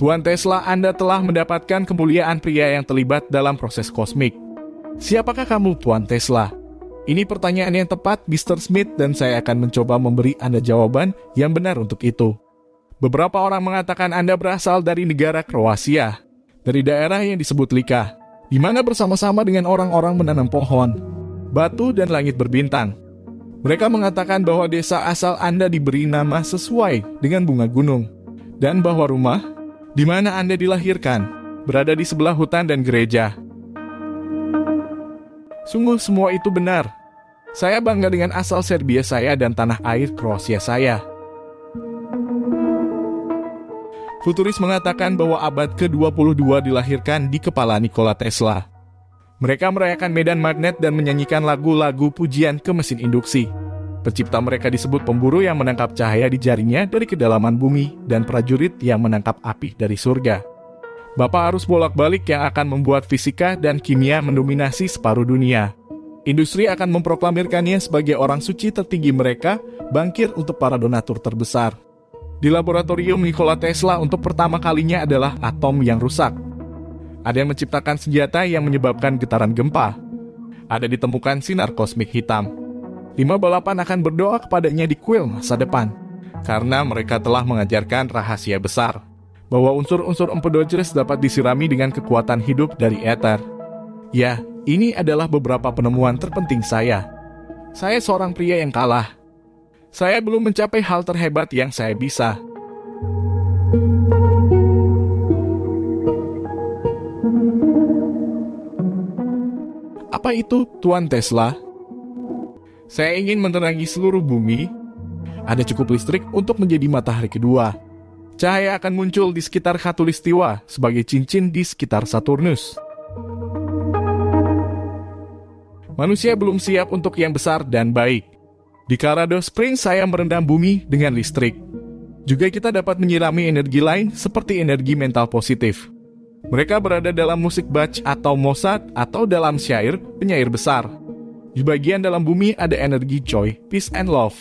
Tuan Tesla, Anda telah mendapatkan kemuliaan pria yang terlibat dalam proses kosmik. Siapakah kamu, Tuan Tesla? Ini pertanyaan yang tepat, Mr. Smith, dan saya akan mencoba memberi Anda jawaban yang benar untuk itu. Beberapa orang mengatakan Anda berasal dari negara Kroasia, dari daerah yang disebut Lika, di mana bersama-sama dengan orang-orang menanam pohon, batu, dan langit berbintang. Mereka mengatakan bahwa desa asal Anda diberi nama sesuai dengan bunga gunung, dan bahwa rumah di mana Anda dilahirkan berada di sebelah hutan dan gereja. Sungguh semua itu benar. Saya bangga dengan asal Serbia saya dan tanah air Kroasia saya. Futuris mengatakan bahwa abad ke-22 dilahirkan di kepala Nikola Tesla. Mereka merayakan medan magnet dan menyanyikan lagu-lagu pujian ke mesin induksi. Pencipta mereka disebut pemburu yang menangkap cahaya di jarinya dari kedalaman bumi dan prajurit yang menangkap api dari surga. Bapak arus bolak-balik yang akan membuat fisika dan kimia mendominasi separuh dunia. Industri akan memproklamirkannya sebagai orang suci tertinggi mereka, bangkir untuk para donatur terbesar. Di laboratorium Nikola Tesla untuk pertama kalinya adalah atom yang rusak. Ada yang menciptakan senjata yang menyebabkan getaran gempa. Ada ditemukan sinar kosmik hitam. 5 balapan akan berdoa kepadanya di kuil masa depan, karena mereka telah mengajarkan rahasia besar, bahwa unsur-unsur empedocles dapat disirami dengan kekuatan hidup dari ether. Ya, ini adalah beberapa penemuan terpenting saya. Saya seorang pria yang kalah. Saya belum mencapai hal terhebat yang saya bisa. Apa itu, Tuan Tesla? Saya ingin menerangi seluruh bumi. Ada cukup listrik untuk menjadi matahari kedua. Cahaya akan muncul di sekitar Khatulistiwa sebagai cincin di sekitar Saturnus. Manusia belum siap untuk yang besar dan baik. Di Colorado Springs saya merendam bumi dengan listrik. Juga kita dapat menyirami energi lain seperti energi mental positif. Mereka berada dalam musik Bach atau Mozart atau dalam syair penyair besar. Di bagian dalam bumi ada energi joy, peace and love.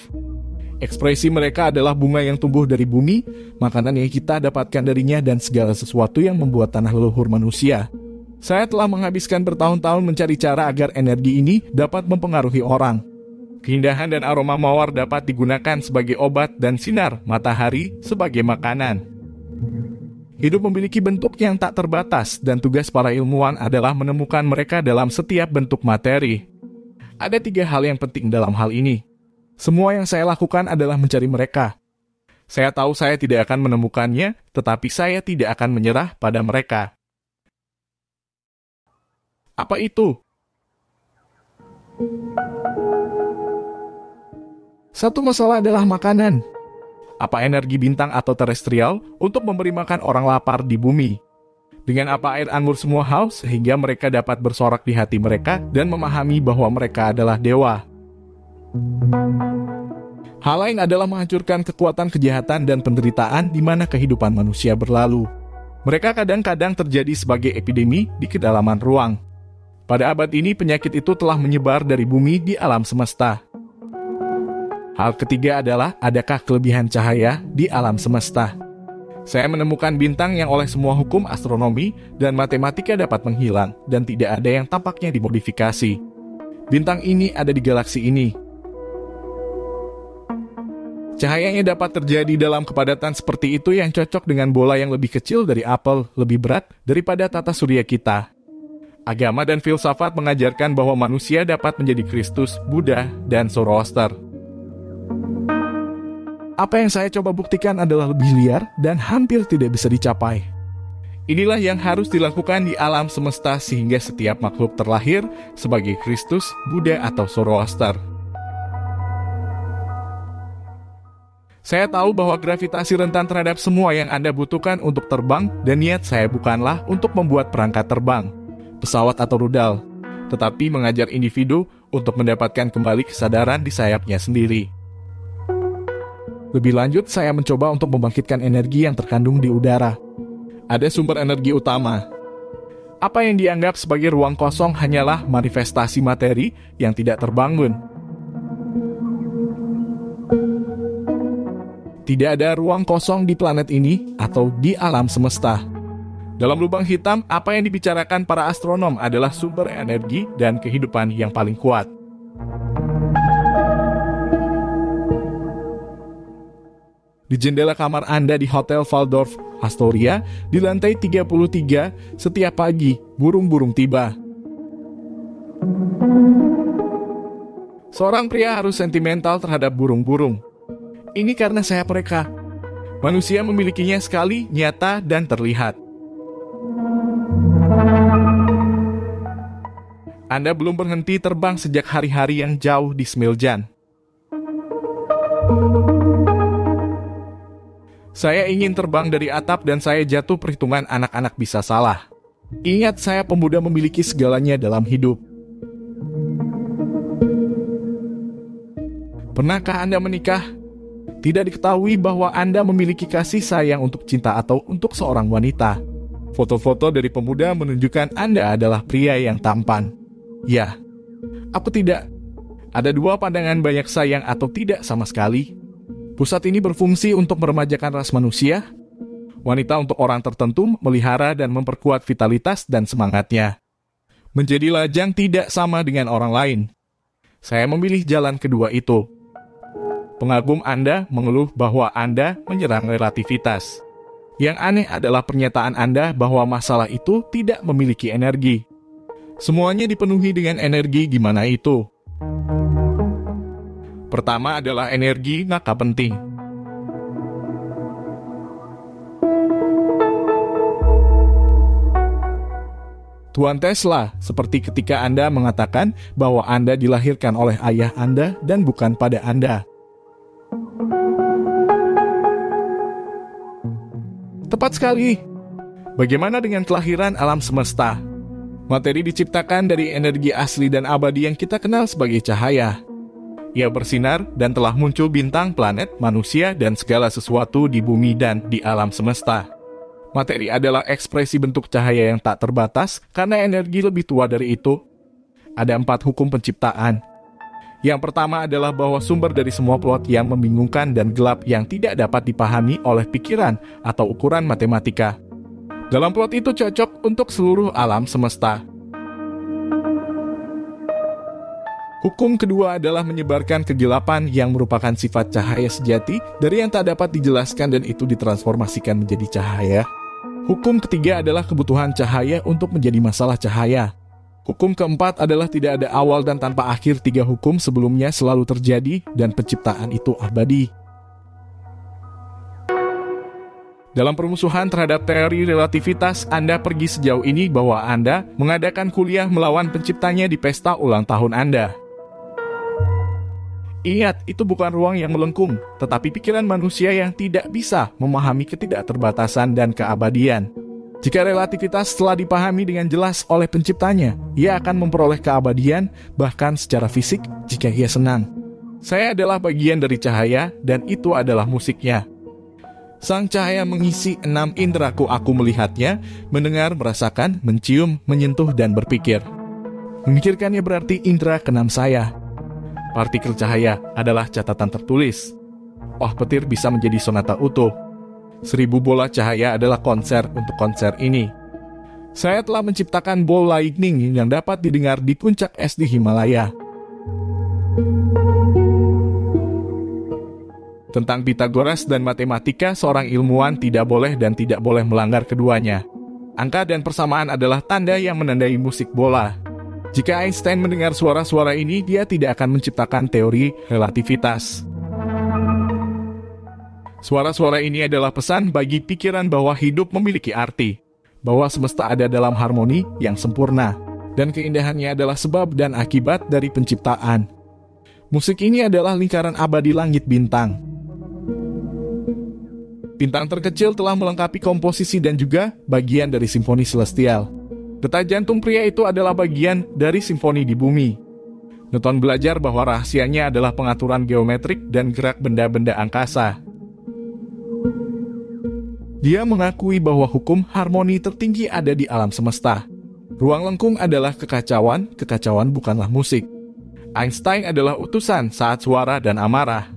Ekspresi mereka adalah bunga yang tumbuh dari bumi, makanan yang kita dapatkan darinya dan segala sesuatu yang membuat tanah leluhur manusia. Saya telah menghabiskan bertahun-tahun mencari cara agar energi ini dapat mempengaruhi orang. Keindahan dan aroma mawar dapat digunakan sebagai obat dan sinar matahari sebagai makanan. Hidup memiliki bentuk yang tak terbatas dan tugas para ilmuwan adalah menemukan mereka dalam setiap bentuk materi. Ada 3 hal yang penting dalam hal ini. Semua yang saya lakukan adalah mencari mereka. Saya tahu saya tidak akan menemukannya, tetapi saya tidak akan menyerah pada mereka. Apa itu? Satu masalah adalah makanan. Apa energi bintang atau terestrial untuk memberi makan orang lapar di bumi? Dengan apa air anggur semua haus sehingga mereka dapat bersorak di hati mereka dan memahami bahwa mereka adalah dewa. Hal lain adalah menghancurkan kekuatan kejahatan dan penderitaan di mana kehidupan manusia berlalu. Mereka kadang-kadang terjadi sebagai epidemi di kedalaman ruang. Pada abad ini penyakit itu telah menyebar dari bumi di alam semesta. Hal ketiga adalah adakah kelebihan cahaya di alam semesta? Saya menemukan bintang yang oleh semua hukum astronomi dan matematika dapat menghilang dan tidak ada yang tampaknya dimodifikasi. Bintang ini ada di galaksi ini. Cahayanya dapat terjadi dalam kepadatan seperti itu yang cocok dengan bola yang lebih kecil dari apel, lebih berat daripada tata surya kita. Agama dan filsafat mengajarkan bahwa manusia dapat menjadi Kristus, Buddha, dan Zoroaster. Apa yang saya coba buktikan adalah lebih liar dan hampir tidak bisa dicapai. Inilah yang harus dilakukan di alam semesta sehingga setiap makhluk terlahir sebagai Kristus, Buddha, atau Zoroaster. Saya tahu bahwa gravitasi rentan terhadap semua yang Anda butuhkan untuk terbang, dan niat saya bukanlah untuk membuat perangkat terbang, pesawat atau rudal, tetapi mengajar individu untuk mendapatkan kembali kesadaran di sayapnya sendiri. Lebih lanjut, saya mencoba untuk membangkitkan energi yang terkandung di udara. Ada sumber energi utama. Apa yang dianggap sebagai ruang kosong hanyalah manifestasi materi yang tidak terbangun. Tidak ada ruang kosong di planet ini atau di alam semesta. Dalam lubang hitam, apa yang dibicarakan para astronom adalah sumber energi dan kehidupan yang paling kuat. Di jendela kamar Anda di Hotel Waldorf Astoria, di lantai 33, setiap pagi, burung-burung tiba. Seorang pria harus sentimental terhadap burung-burung. Ini karena sayap mereka. Manusia memilikinya sekali, nyata, dan terlihat. Anda belum berhenti terbang sejak hari-hari yang jauh di Smiljan. Saya ingin terbang dari atap dan saya jatuh perhitungan anak-anak bisa salah. Ingat, saya pemuda memiliki segalanya dalam hidup. Pernahkah Anda menikah? Tidak diketahui bahwa Anda memiliki kasih sayang untuk cinta atau untuk seorang wanita. Foto-foto dari pemuda menunjukkan Anda adalah pria yang tampan. Ya, aku tidak. Ada dua pandangan banyak sayang atau tidak sama sekali. Pusat ini berfungsi untuk meremajakan ras manusia. Wanita untuk orang tertentu melihara dan memperkuat vitalitas dan semangatnya. Menjadi lajang tidak sama dengan orang lain. Saya memilih jalan kedua itu. Pengagum Anda mengeluh bahwa Anda menyerang relativitas. Yang aneh adalah pernyataan Anda bahwa masalah itu tidak memiliki energi. Semuanya dipenuhi dengan energi, gimana itu? Pertama adalah energi nggak penting. Tuan Tesla, seperti ketika Anda mengatakan bahwa Anda dilahirkan oleh ayah Anda dan bukan pada Anda. Tepat sekali. Bagaimana dengan kelahiran alam semesta? Materi diciptakan dari energi asli dan abadi yang kita kenal sebagai cahaya. Ia bersinar dan telah muncul bintang, planet, manusia, dan segala sesuatu di bumi dan di alam semesta. Materi adalah ekspresi bentuk cahaya yang tak terbatas karena energi lebih tua dari itu. Ada 4 hukum penciptaan. Yang pertama adalah bahwa sumber dari semua plot yang membingungkan dan gelap yang tidak dapat dipahami oleh pikiran atau ukuran matematika. Dalam plot itu cocok untuk seluruh alam semesta. Hukum kedua adalah menyebarkan kegelapan yang merupakan sifat cahaya sejati dari yang tak dapat dijelaskan dan itu ditransformasikan menjadi cahaya. Hukum ketiga adalah kebutuhan cahaya untuk menjadi masalah cahaya. Hukum keempat adalah tidak ada awal dan tanpa akhir. 3 hukum sebelumnya selalu terjadi dan penciptaan itu abadi. Dalam permusuhan terhadap teori relativitas, Anda pergi sejauh ini bahwa Anda mengadakan kuliah melawan penciptanya di pesta ulang tahun Anda. Ingat, itu bukan ruang yang melengkung, tetapi pikiran manusia yang tidak bisa memahami ketidakterbatasan dan keabadian. Jika relativitas telah dipahami dengan jelas oleh penciptanya, ia akan memperoleh keabadian, bahkan secara fisik, jika ia senang. Saya adalah bagian dari cahaya, dan itu adalah musiknya. Sang cahaya mengisi 6 inderaku, aku melihatnya, mendengar, merasakan, mencium, menyentuh, dan berpikir. Memikirkannya berarti indera keenam saya. Partikel cahaya adalah catatan tertulis. Oh, petir bisa menjadi sonata utuh. 1000 bola cahaya adalah konser untuk konser ini. Saya telah menciptakan ball lightning yang dapat didengar di puncak es di Himalaya. Tentang Pythagoras dan matematika, seorang ilmuwan tidak boleh dan tidak boleh melanggar keduanya. Angka dan persamaan adalah tanda yang menandai musik bola. Jika Einstein mendengar suara-suara ini, dia tidak akan menciptakan teori relativitas. Suara-suara ini adalah pesan bagi pikiran bahwa hidup memiliki arti. bahwa semesta ada dalam harmoni yang sempurna, dan keindahannya adalah sebab dan akibat dari penciptaan. Musik ini adalah lingkaran abadi langit bintang. Bintang terkecil telah melengkapi komposisi dan juga bagian dari simfoni celestial. Detak jantung pria itu adalah bagian dari simfoni di bumi. Newton belajar bahwa rahasianya adalah pengaturan geometrik dan gerak benda-benda angkasa. Dia mengakui bahwa hukum harmoni tertinggi ada di alam semesta. Ruang lengkung adalah kekacauan bukanlah musik. Einstein adalah utusan saat suara dan amarah.